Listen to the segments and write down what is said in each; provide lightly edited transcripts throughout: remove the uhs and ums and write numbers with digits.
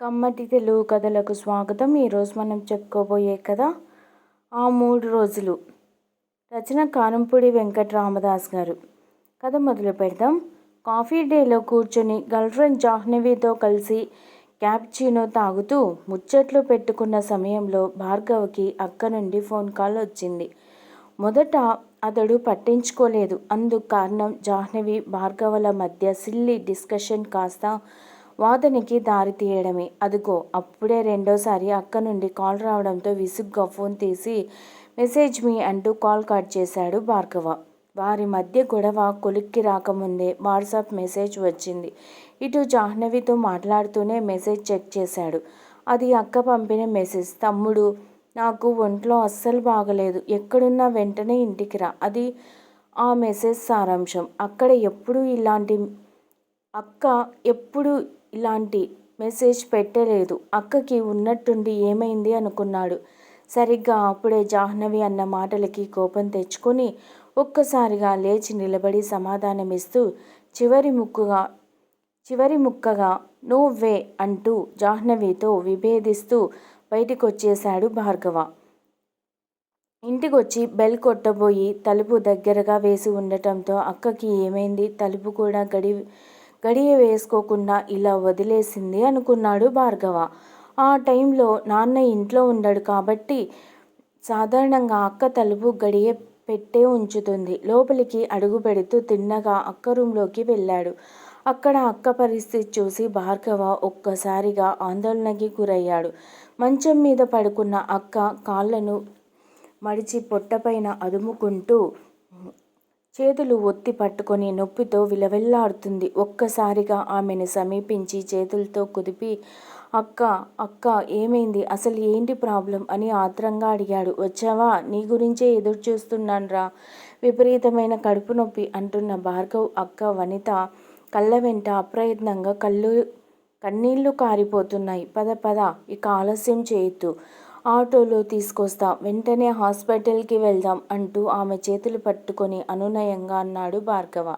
కమ్మటి తెలుగు కథలకు స్వాగతం. ఈరోజు మనం చెప్పుకోబోయే కథ ఆ 3 రోజులు. రచన కారంపూడి వెంకట రామదాస్ గారు. కథ మొదలు పెడదాం. కాఫీ డేలో కూర్చొని గర్ల్ ఫ్రెండ్ జాహ్నవితో కలిసి క్యాప్చినో తాగుతూ ముచ్చట్లు పెట్టుకున్న సమయంలో భార్గవ్కి అక్క నుండి ఫోన్ కాల్ వచ్చింది. మొదట అతడు పట్టించుకోలేదు. అందుకు కారణం జాహ్నవి భార్గవల మధ్య సిల్లీ డిస్కషన్ కాస్త వాదనకి దారితీయడమే. అదుగో అప్పుడే రెండోసారి అక్క నుండి కాల్ రావడంతో విసుగ్గా ఫోన్ తీసి మెసేజ్ మీ అంటూ కాల్ కట్ చేశాడు భార్గవ. వారి మధ్య గొడవ కొలిక్కి రాకముందే వాట్సాప్ మెసేజ్ వచ్చింది. ఇటు జాహ్నవితో మాట్లాడుతూనే మెసేజ్ చెక్ చేశాడు. అది అక్క పంపిన మెసేజ్. తమ్ముడు, నాకు ఒంట్లో అస్సలు బాగలేదు. ఎక్కడున్నా వెంటనే ఇంటికి రా. అది ఆ మెసేజ్ సారాంశం. అక్క ఎప్పుడు ఇలాంటి మెసేజ్ పెట్టలేదు. అక్కకి ఉన్నట్టుండి ఏమైంది అనుకున్నాడు. సరిగ్గా అప్పుడే జాహ్నవి అన్న మాటలకి కోపం తెచ్చుకొని ఒక్కసారిగా లేచి నిలబడి సమాధానమిస్తూ చివరి ముక్కగా నో వే అంటూ జాహ్నవితో విభేదిస్తూ బయటికొచ్చేశాడు భార్గవ. ఇంటికొచ్చి బెల్ కొట్టబోయి తలుపు దగ్గరగా వేసి ఉండటంతో అక్కకి ఏమైంది, తలుపు కూడా గడియ వేసుకోకుండా ఇలా వదిలేసింది అనుకున్నాడు భార్గవ. ఆ టైంలో నాన్న ఇంట్లో ఉండడు కాబట్టి సాధారణంగా అక్క తలుపు గడియ పెట్టే ఉంచుతుంది. లోపలికి అడుగు పెడుతూ తిన్నగా అక్క రూంలోకి వెళ్ళాడు. అక్కడ అక్క పరిస్థితి చూసి భార్గవ ఒక్కసారిగా ఆందోళనకి గురయ్యాడు. మంచం మీద పడుకున్న అక్క కాళ్ళను మడిచి పొట్టపైన అదుముకుంటూ చేతులు ఒత్తి పట్టుకొని నొప్పితో విలవిల్లాడుతుంది. ఒక్కసారిగా ఆమెను సమీపించి చేతులతో కుదిపి అక్క ఏమైంది, అసలు ఏంటి ప్రాబ్లం అని ఆత్రంగా అడిగాడు. వచ్చావా? నీ గురించే ఎదురు చూస్తున్నాన్రా. విపరీతమైన కడుపు నొప్పి అంటున్న భార్గవ్ అక్క వనిత కళ్ళ వెంట అప్రయత్నంగా కన్నీళ్లు కారిపోతున్నాయి. పద ఇక ఆలస్యం చేయొద్దు. ఆటోలో తీసుకొస్తా. వెంటనే హాస్పిటల్కి వెళ్దాం అంటూ ఆమె చేతులు పట్టుకొని అనునయంగా అన్నాడు భార్గవ.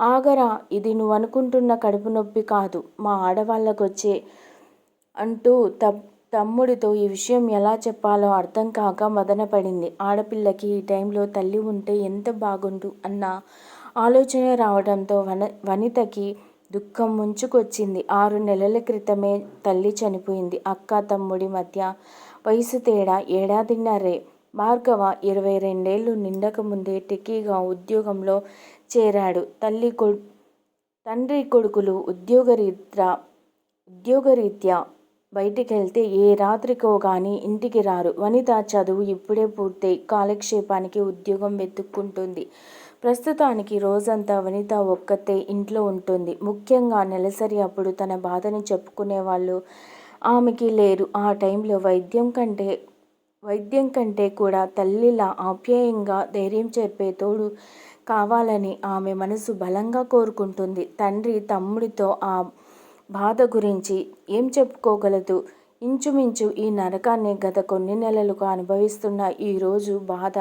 ఆగరా, ఇది నువ్వనుకుంటున్న కడుపు నొప్పి కాదు. మా ఆడవాళ్ళకొచ్చే అంటూ తమ్ముడితో ఈ విషయం ఎలా చెప్పాలో అర్థం కాక మదనపడింది. ఆడపిల్లకి ఈ టైంలో తల్లి ఉంటే ఎంత బాగుండు అన్న ఆలోచన రావడంతో వనితకి దుఃఖం ముంచుకొచ్చింది. 6 నెలల క్రితమే తల్లి చనిపోయింది. అక్క తమ్ముడి మధ్య వయసు తేడా ఏడాదిన్నరే. భార్గవ 22 నిండకముందే టెకీగా ఉద్యోగంలో చేరాడు. తండ్రి కొడుకులు ఉద్యోగరీత్యా బయటికెళ్తే ఏ రాత్రికో గాని ఇంటికి రారు. వనిత చదువు ఇప్పుడే పూర్తయి కాలక్షేపానికి ఉద్యోగం వెతుక్కుంటుంది. ప్రస్తుతానికి రోజంతా వనిత ఒక్కతే ఇంట్లో ఉంటుంది. ముఖ్యంగా నెలసరి అప్పుడు తన బాధని చెప్పుకునేవాళ్ళు ఆమెకి లేరు. ఆ టైంలో వైద్యం కంటే కూడా తల్లిలా ఆప్యాయంగా ధైర్యం చెప్పే తోడు కావాలని ఆమె మనసు బలంగా కోరుకుంటుంది. తండ్రి తమ్ముడితో ఆ బాధ గురించి ఏం చెప్పుకోగలదు? ఇంచుమించు ఈ నరకాన్ని గత కొన్ని నెలలుగా అనుభవిస్తున్న ఈరోజు బాధ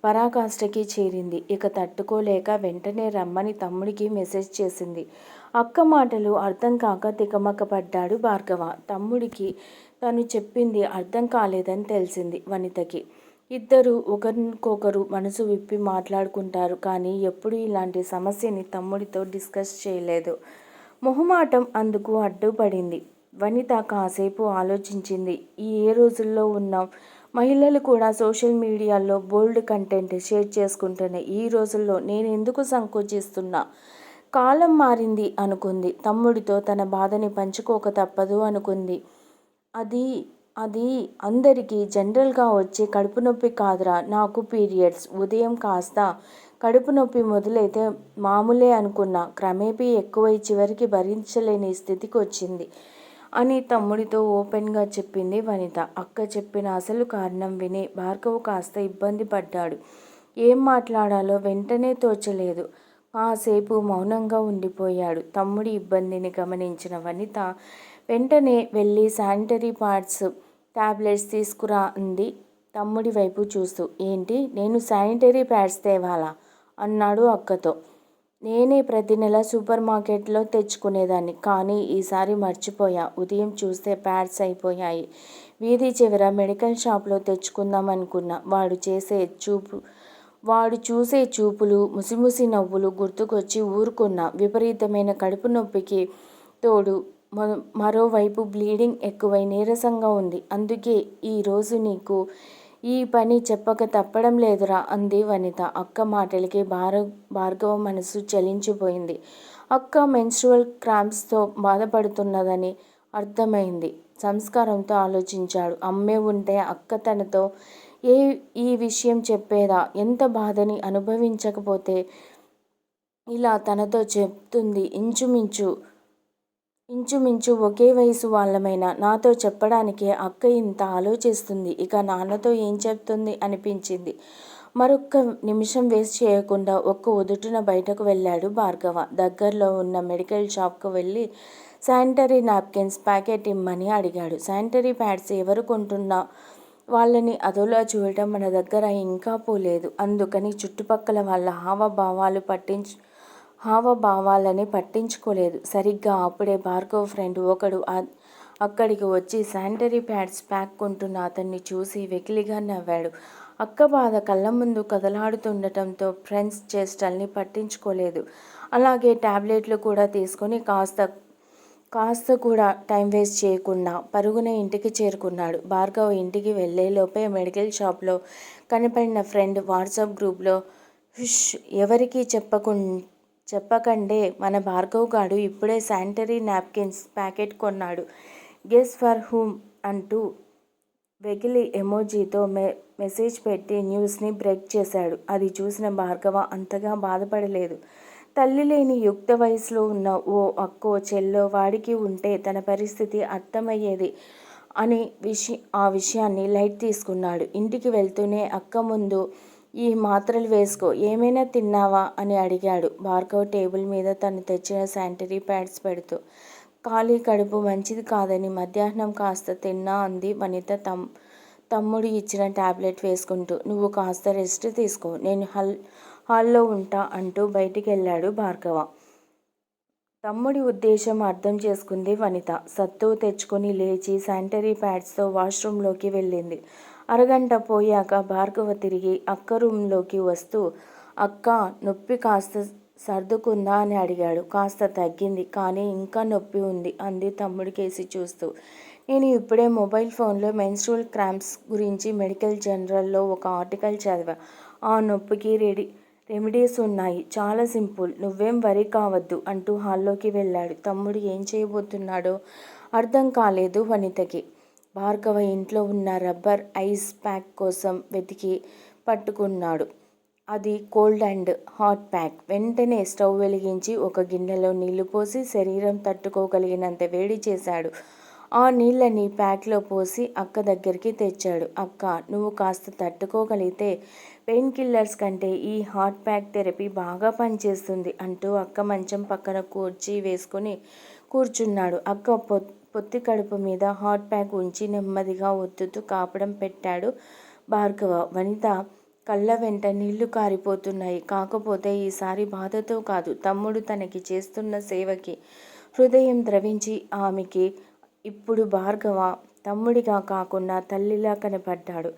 పరాకాష్ఠకి చేరింది. ఇక తట్టుకోలేక వెంటనే రమ్మని తమ్ముడికి మెసేజ్ చేసింది. అక్క మాటలు అర్థం కాక తికమకపడ్డాడు భార్గవ. తమ్ముడికి తను చెప్పింది అర్థం కాలేదని తెలిసింది వనితకి. ఇద్దరూ ఒకరికొకరు మనసు విప్పి మాట్లాడుకుంటారు కానీ ఎప్పుడూ ఇలాంటి సమస్యని తమ్ముడితో డిస్కస్ చేయలేదు. మొహమాటం అందుకు అడ్డుపడింది. వనిత కాసేపు ఆలోచించింది. ఏ రోజుల్లో ఉన్నాం? మహిళలు కూడా సోషల్ మీడియాలో బోల్డ్ కంటెంట్ షేర్ చేసుకుంటున్నాయి. ఈ రోజుల్లో నేనెందుకు సంకోచిస్తున్నా? కాలం మారింది అనుకుంది. తమ్ముడితో తన బాధని పంచుకోక తప్పదు అనుకుంది. అది అందరికీ జనరల్గా వచ్చే కడుపు నొప్పి కాదురా. నాకు పీరియడ్స్. ఉదయం కాస్త కడుపు నొప్పి మొదలైతే మామూలే అనుకున్నా. క్రమేపీ ఎక్కువై చివరికి భరించలేని స్థితికి వచ్చింది అని తమ్ముడితో ఓపెన్గా చెప్పింది వనిత. అక్క చెప్పిన అసలు కారణం విని భార్గవ్ కాస్త ఇబ్బంది పడ్డాడు. ఏం మాట్లాడాలో వెంటనే తోచలేదు. కాసేపు మౌనంగా ఉండిపోయాడు. తమ్ముడి ఇబ్బందిని గమనించిన వనిత వెంటనే వెళ్ళి శానిటరీ ప్యాడ్స్ టాబ్లెట్స్ తీసుకురా అంది తమ్ముడి వైపు చూస్తూ. ఏంటి, నేను శానిటరీ ప్యాడ్స్ తేవాలా అన్నాడు అక్కతో. నేనే ప్రతి నెల సూపర్ మార్కెట్లో తెచ్చుకునేదాన్ని. కానీ ఈసారి మర్చిపోయా. ఉదయం చూస్తే ప్యాడ్స్ అయిపోయాయి. వీధి చివర మెడికల్ షాప్లో తెచ్చుకుందామనుకున్నా. వాడు చూసే చూపులు, ముసిముసి నవ్వులు గుర్తుకొచ్చి ఊరుకున్నా. విపరీతమైన కడుపు నొప్పికి తోడు మరోవైపు బ్లీడింగ్ ఎక్కువై నీరసంగా ఉంది. అందుకే ఈరోజు నీకు ఈ పని చెప్పక తప్పడం లేదురా అంది వనిత. అక్క మాటలకి భార్గవ మనసు చలించిపోయింది. అక్క మెన్స్ట్రువల్ క్రాంప్స్తో బాధపడుతున్నదని అర్థమైంది. సంస్కారంతో ఆలోచించాడు. అమ్మే ఉంటే అక్క తనతో ఈ విషయం చెప్పేదా? ఎంత బాధని అనుభవించకపోతే ఇలా తనతో చెప్తుంది? ఇంచుమించు ఒకే వయసు వాళ్ళమైనా నాతో చెప్పడానికే అక్క ఇంత ఆలోచిస్తుంది. ఇక నాన్నతో ఏం చెప్తుంది అనిపించింది. మరొక్క నిమిషం వేస్ట్ చేయకుండా ఒక్క ఉదుటున బయటకు వెళ్ళాడు భార్గవ. దగ్గరలో ఉన్న మెడికల్ షాప్కు వెళ్ళి శానిటరీ నాప్కిన్స్ ప్యాకెట్ ఇమ్మని అడిగాడు. శానిటరీ ప్యాడ్స్ ఎవరు కొంటున్నా వాళ్ళని అదోలా చూడటం మన దగ్గర ఇంకా పోలేదు. అందుకని చుట్టుపక్కల వాళ్ళ హావభావాలని పట్టించుకోలేదు. సరిగ్గా అప్పుడే భార్గవ్ ఫ్రెండ్ ఒకడు అక్కడికి వచ్చి శానిటరీ ప్యాడ్స్ ప్యాక్ కొంటున్న అతన్ని చూసి వెకిలిగా నవ్వాడు. అక్క బాధ కళ్ళ ముందు కదలాడుతుండటంతో ఫ్రెండ్స్ చేష్టల్ని పట్టించుకోలేదు. అలాగే టాబ్లెట్లు కూడా తీసుకొని కాస్త కూడా టైం వేస్ట్ చేయకుండా పరుగున ఇంటికి చేరుకున్నాడు. భార్గవ్ ఇంటికి వెళ్లేలోపే మెడికల్ షాప్లో కనపడిన ఫ్రెండ్ వాట్సాప్ గ్రూప్లో హుష్, ఎవరికీ చెప్పకండే మన భార్గవ్ గాడు ఇప్పుడే శానిటరీ నాప్కిన్స్ ప్యాకెట్ కొన్నాడు. గెస్ ఫర్ హూమ్ అంటూ వెకిలి ఎమోజీతో మెసేజ్ పెట్టి న్యూస్ని బ్రేక్ చేశాడు. అది చూసిన భార్గవ అంతగా బాధపడలేదు. తల్లి లేని యుక్త వయసులో ఉన్న ఓ అక్కో చెల్లో వాడికి ఉంటే తన పరిస్థితి అర్థమయ్యేది అని ఆ విషయాన్ని లైట్ తీసుకున్నాడు. ఇంటికి వెళ్తూనే అక్క ముందు ఈ మాత్రలు వేసుకో, ఏమైనా తిన్నావా అని అడిగాడు భార్గవ్ టేబుల్ మీద తను తెచ్చిన శానిటరీ ప్యాడ్స్ పెడుతూ. ఖాళీ కడుపు మంచిది కాదని మధ్యాహ్నం కాస్త తిన్నా అంది వనిత తమ్ముడు ఇచ్చిన టాబ్లెట్ వేసుకుంటూ. నువ్వు కాస్త రెస్ట్ తీసుకో, నేను హాల్లో ఉంటా అంటూ బయటికెళ్ళాడు భార్గవ. తమ్ముడి ఉద్దేశం అర్థం చేసుకుంది వనిత. సత్తు తెచ్చుకొని లేచి శానిటరీ ప్యాడ్స్తో వాష్రూంలోకి వెళ్ళింది. అరగంట పోయాక భార్గవ తిరిగి అక్క రూంలోకి వస్తూ, అక్క నొప్పి కాస్త సర్దుకుందా అని అడిగాడు. కాస్త తగ్గింది, కానీ ఇంకా నొప్పి ఉంది అంది తమ్ముడి కేసి చూస్తూ. నేను ఇప్పుడే మొబైల్ ఫోన్లో మెన్స్ట్రువల్ క్రాంప్స్ గురించి మెడికల్ జర్నల్లో ఒక ఆర్టికల్ చదివా. ఆ నొప్పికి రెమెడీస్ ఉన్నాయి, చాలా సింపుల్, నువ్వేం వరీ కావద్దు అంటూ హాల్లోకి వెళ్ళాడు. తమ్ముడు ఏం చేయబోతున్నాడో అర్థం కాలేదు వనితకి. భార్గవ ఇంట్లో ఉన్న రబ్బర్ ఐస్ ప్యాక్ కోసం వెతికి పట్టుకున్నాడు. అది కోల్డ్ అండ్ హాట్ ప్యాక్. వెంటనే స్టవ్ వెలిగించి ఒక గిన్నెలో నీళ్లు పోసి శరీరం తట్టుకోగలిగినంత వేడి చేశాడు. ఆ నీళ్ళని ప్యాక్లో పోసి అక్క దగ్గరికి తెచ్చాడు. అక్క, నువ్వు కాస్త తట్టుకోగలిగితే పెయిన్ కిల్లర్స్ కంటే ఈ హాట్ ప్యాక్ థెరపీ బాగా పనిచేస్తుంది అంటూ అక్క మంచం పక్కన కుర్చీ వేసుకుని కూర్చున్నాడు. అక్క పొత్తి కడుపు మీద హాట్ ప్యాక్ ఉంచి నెమ్మదిగా ఒత్తుతూ కాపడం పెట్టాడు భార్గవ. వనిత కళ్ళ వెంట నీళ్లు కారిపోతున్నాయి. కాకపోతే ఈసారి బాధతో కాదు, తమ్ముడు తనకి చేస్తున్న సేవకి హృదయం ద్రవించి ఆమెకి ఇప్పుడు భార్గవ తమ్ముడిగా కాకుండా తల్లిలా కనపడ్డాడు.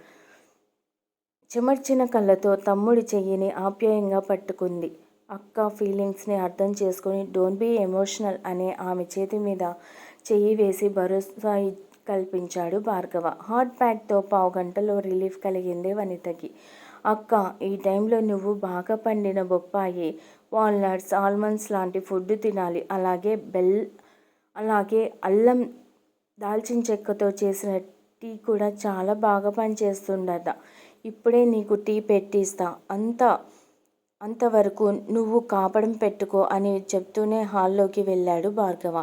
చెమర్చిన కళ్ళతో తమ్ముడి చెయ్యిని ఆప్యాయంగా పట్టుకుంది. అక్క ఫీలింగ్స్ని అర్థం చేసుకుని డోంట్ బీ ఎమోషనల్ అనే ఆమె చేతి మీద చెయ్యి వేసి భరోసా కల్పించాడు భార్గవ. హాట్ ప్యాక్తో పావుగంటలో రిలీఫ్ కలిగింది వనితకి. అక్క, ఈ టైంలో నువ్వు బాగా పండిన బొప్పాయి, వాల్నట్స్, ఆల్మండ్స్ లాంటి ఫుడ్ తినాలి. అలాగే అల్లం, దాల్చిన చెక్కతో చేసిన టీ కూడా చాలా బాగా పనిచేస్తుందట. ఇప్పుడే నీకు టీ పెట్టిస్తా, అంతవరకు నువ్వు కాపడం పెట్టుకో అని చెప్తూనే హాల్లోకి వెళ్ళాడు భార్గవ.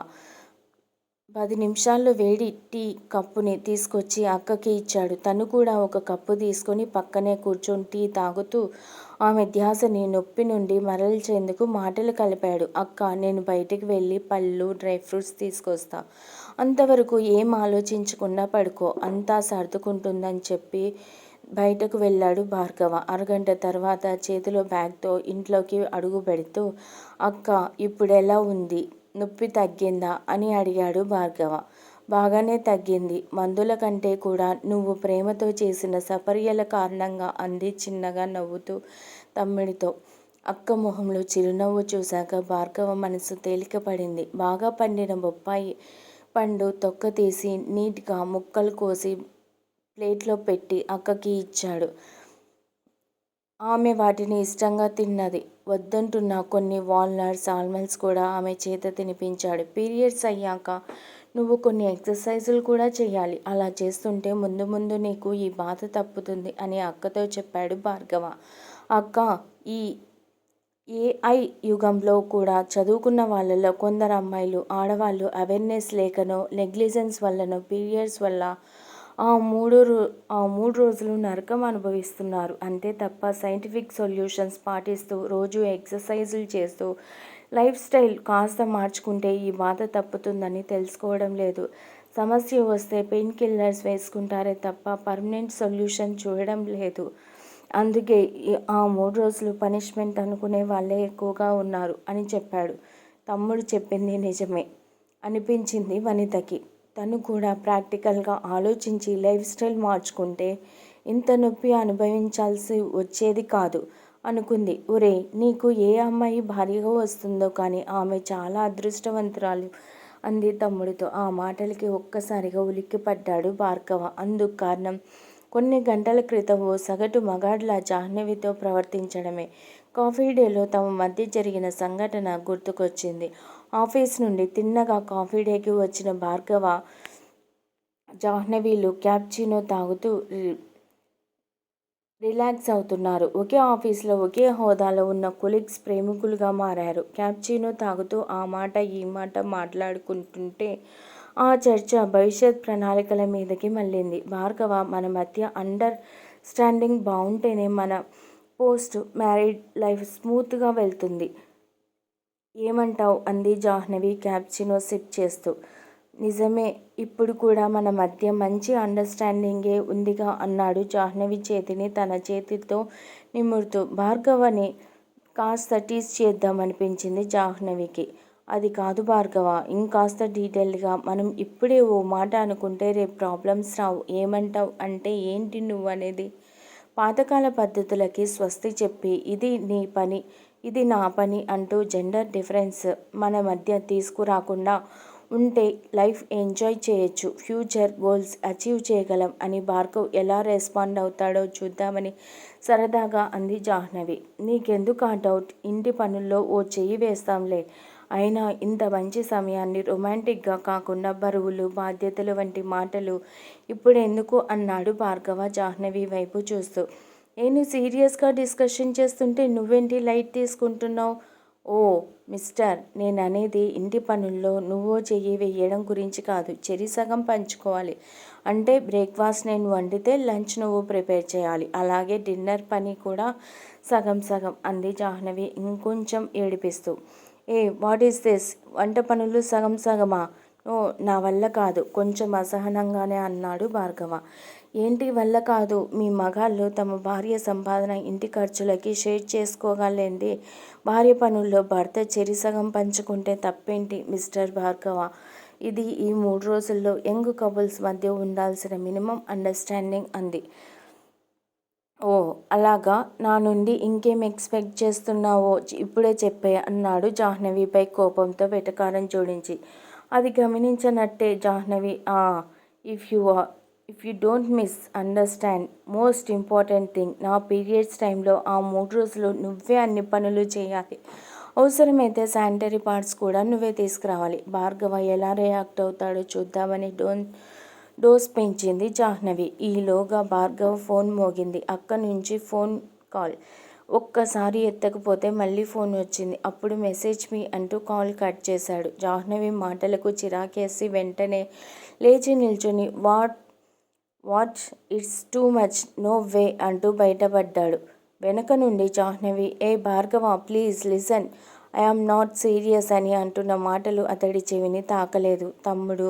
10 నిమిషాల్లో వేడి టీ కప్పుని తీసుకొచ్చి అక్కకి ఇచ్చాడు. తను కూడా ఒక కప్పు తీసుకొని పక్కనే కూర్చొని టీ తాగుతూ ఆమె ధ్యాసని నొప్పి నుండి మరల్చేందుకు మాటలు కలిపాడు. అక్క, నేను బయటికి వెళ్ళి పళ్ళు, డ్రై ఫ్రూట్స్ తీసుకొస్తా. అంతవరకు ఏం ఆలోచించకుండా పడుకో, అంతా సర్దుకుంటుందని చెప్పి బయటకు వెళ్ళాడు భార్గవ. అరగంట తర్వాత చేతిలో బ్యాగ్తో ఇంట్లోకి అడుగు పెడుతూ, అక్క ఇప్పుడెలా ఉంది? నొప్పి తగ్గిందా అని అడిగాడు భార్గవ. బాగానే తగ్గింది. మందుల కంటే కూడా నువ్వు ప్రేమతో చేసిన సపర్యల కారణంగా అంది చిన్నగా నవ్వుతూ తమ్ముడితో. అక్క మొహంలో చిరునవ్వు చూశాక భార్గవ మనసు తేలికపడింది. బాగా పండిన బొప్పాయి పండు తొక్క తీసి నీట్గా ముక్కలు కోసి ప్లేట్లో పెట్టి అక్కకి ఇచ్చాడు. ఆమె వాటిని ఇష్టంగా తిన్నది. వద్దంటున్న కొన్ని వాల్నట్స్, ఆల్మండ్స్ కూడా ఆమె చేత తినిపించాడు. పీరియడ్స్ అయ్యాక నువ్వు కొన్ని ఎక్సర్సైజులు కూడా చేయాలి. అలా చేస్తుంటే ముందు ముందు నీకు ఈ బాధ తప్పుతుంది అని అక్కతో చెప్పాడు భార్గవ. అక్క, ఈ ఏఐ యుగంలో కూడా చదువుకున్న వాళ్ళలో కొందరు అమ్మాయిలు, ఆడవాళ్ళు అవేర్నెస్ లేకనో, నెగ్లిజెన్స్ వల్లనో పీరియడ్స్ వల్ల ఆ మూడు రోజులు నరకం అనుభవిస్తున్నారు. అంతే తప్ప సైంటిఫిక్ సొల్యూషన్స్ పాటిస్తూ, రోజు ఎక్సర్సైజులు చేస్తూ, లైఫ్ స్టైల్ కాస్త మార్చుకుంటే ఈ బాధ తప్పుతుందని తెలుసుకోవడం లేదు. సమస్య వస్తే పెయిన్ కిల్లర్స్ వేసుకుంటారే తప్ప పర్మనెంట్ సొల్యూషన్ చూడడం లేదు. అందుకే ఆ 3 రోజులు పనిష్మెంట్ అనుకునే వాళ్ళే ఎక్కువగా ఉన్నారు అని చెప్పాడు. తమ్ముడు చెప్పింది నిజమే అనిపించింది వనితకి. తను కూడా ప్రాక్టికల్గా ఆలోచించి లైఫ్ స్టైల్ మార్చుకుంటే ఇంత నొప్పి అనుభవించాల్సి వచ్చేది కాదు అనుకుంది. ఒరే, నీకు ఏ అమ్మాయి భార్యగా వస్తుందో కానీ ఆమె చాలా అదృష్టవంతురాలు అంది తమ్ముడితో. ఆ మాటలకి ఒక్కసారిగా ఉలిక్కిపడ్డాడు భార్గవ. అందుకు కారణం కొన్ని గంటల క్రితం ఓ సగటు మగాడిలా జాహ్నవితో ప్రవర్తించడమే. కాఫీ డేలో తమ మధ్య జరిగిన సంఘటన గుర్తుకొచ్చింది. ఆఫీస్ నుండి తిన్నగా కాఫీ డేకి వచ్చిన భార్గవ, జాహ్నవిలు క్యాప్చినో తాగుతూ రిలాక్స్ అవుతున్నారు. ఒకే ఆఫీస్లో ఒకే హోదాలో ఉన్న కొలీగ్స్ ప్రేమికులుగా మారారు. క్యాప్చినో తాగుతూ ఆ మాట ఈ మాట మాట్లాడుకుంటుంటే ఆ చర్చ భవిష్యత్ ప్రణాళికల మీదకి మళ్ళింది. భార్గవ, మన మధ్య అండర్ స్టాండింగ్ బాగుంటేనే మన పోస్ట్ మ్యారీడ్ లైఫ్ స్మూత్గా వెళ్తుంది. ఏమంటావ్ అంది జాహ్నవి క్యాప్చినో సిప్ చేస్తూ. నిజమే, ఇప్పుడు కూడా మన మధ్య మంచి అండర్స్టాండింగే ఉందిగా అన్నాడు జాహ్నవి చేతిని తన చేతితో నిమురుతూ. భార్గవని కాస్త టీజ్ చేద్దామనిపించింది జాహ్నవికి. అది కాదు భార్గవ, ఇంకాస్త డీటెయిల్డ్గా మనం ఇప్పుడే ఓ మాట అనుకుంటే రేపు ప్రాబ్లమ్స్ రావు. ఏమంటావ్? అంటే ఏంటి నువ్వు అనేది? పాతకాల పద్ధతులకి స్వస్తి చెప్పి ఇది నీ పని, ఇది నా పని అంటూ జెండర్ డిఫరెన్స్ మన మధ్య తీసుకురాకుండా ఉంటే లైఫ్ ఎంజాయ్ చేయొచ్చు, ఫ్యూచర్ గోల్స్ అచీవ్ చేయగలం అని భార్గవ్ ఎలా రెస్పాండ్ అవుతాడో చూద్దామని సరదాగా అంది జాహ్నవి. నీకెందుకు ఆ డౌట్? ఇంటి పనుల్లో ఓ చెయ్యి వేస్తాంలే. అయినా ఇంత మంచి సమయాన్ని రొమాంటిక్గా కాకుండా బరువులు, బాధ్యతలు వంటి మాటలు ఇప్పుడెందుకు అన్నాడు భార్గవ జాహ్నవి వైపు చూస్తూ. నేను సీరియస్గా డిస్కషన్ చేస్తుంటే నువ్వేంటి లైట్ తీసుకుంటున్నావు? ఓ మిస్టర్, నేననేది ఇంటి పనుల్లో నువ్వో చెయ్యి వేయడం గురించి కాదు. చెరి సగం పంచుకోవాలి. అంటే బ్రేక్ఫాస్ట్ నేను వండితే లంచ్ నువ్వు ప్రిపేర్ చేయాలి. అలాగే డిన్నర్ పని కూడా సగం సగం అంది జాహ్నవి ఇంకొంచెం ఏడిపిస్తూ. What is this? వంట పనులు సగం సగమా? ఓ, నా వల్ల కాదు కొంచెం అసహనంగానే అన్నాడు భార్గవ. ఏంటి వల్ల కాదు? మీ మగాళ్ళు తమ భార్య సంపాదన ఇంటి ఖర్చులకి షేర్ చేసుకోగలేంది. భార్య పనుల్లో భర్త చెరి సగం పంచుకుంటే తప్పేంటి మిస్టర్ భార్గవ? ఇది ఈ 3 రోజుల్లో యంగ్ కపుల్స్ మధ్య ఉండాల్సిన మినిమం అండర్స్టాండింగ్ అంది. ఓ అలాగా, నా నుండి ఇంకేం ఎక్స్పెక్ట్ చేస్తున్నావో ఇప్పుడే చెప్పే అన్నాడు జాహ్నవిపై కోపంతో వెటకారం జోడించి. అది గమనించనట్టే Jahnavi, if you don't miss understand most important thing, నా పీరియడ్స్ టైంలో ఆ 3 రోజులు నువ్వే అన్ని పనులు చేయాలి. అవసరమైతే శానిటరీ పార్ట్స్ కూడా నువ్వే తీసుకురావాలి. భార్గవ ఎలా రియాక్ట్ అవుతాడో చూద్దామని డోస్ పెంచింది జాహ్నవి. ఈలోగా భార్గవ ఫోన్ మోగింది. అక్క నుంచి ఫోన్ కాల్. ఒక్కసారి ఎత్తకపోతే మళ్ళీ ఫోన్ వచ్చింది. అప్పుడు మెసేజ్ మీ అంటూ కాల్ కట్ చేశాడు. జాహ్నవి మాటలకు చిరాకేసి వెంటనే లేచి నిల్చుని what it's too much, no way అంటూ బయటపడ్డాడు. వెనక నుండి Jahnavi, Bhargav please listen, I am not serious అని అంటున్న మాటలు అతడి చెవిని తాకలేదు. తమ్ముడు,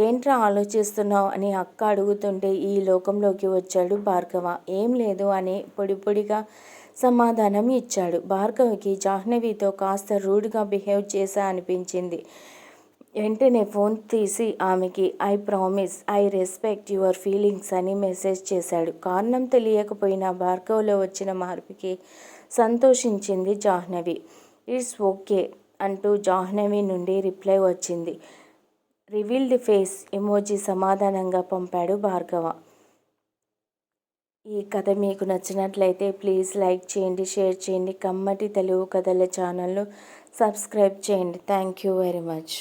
ఏంట్రా ఆలోచిస్తున్నావు అని అక్క అడుగుతుంటే ఈ లోకంలోకి వచ్చాడు భార్గవ. ఏం లేదు అని పొడి పొడిగా సమాధానం ఇచ్చాడు. భార్గవికి జాహ్నవితో కాస్త రూడ్గా బిహేవ్ చేశా అనిపించింది. వెంటనే ఫోన్ తీసి ఆమెకి I promise I respect your feelings అని మెసేజ్ చేశాడు. కారణం తెలియకపోయినా భార్గవ్లో వచ్చిన మార్పుకి సంతోషించింది జాహ్నవి. ఇట్స్ ఓకే అంటూ జాహ్నవి నుండి రిప్లై వచ్చింది. రివీల్డ్ ఫేస్ ఎమోజీ సమాధానంగా పంపాడు భార్గవ. ఈ కథ మీకు నచ్చినట్లయితే ప్లీజ్ లైక్ చేయండి, షేర్ చేయండి. కమ్మటి తెలుగు కథల ఛానల్ను సబ్స్క్రైబ్ చేయండి. Thank you very much.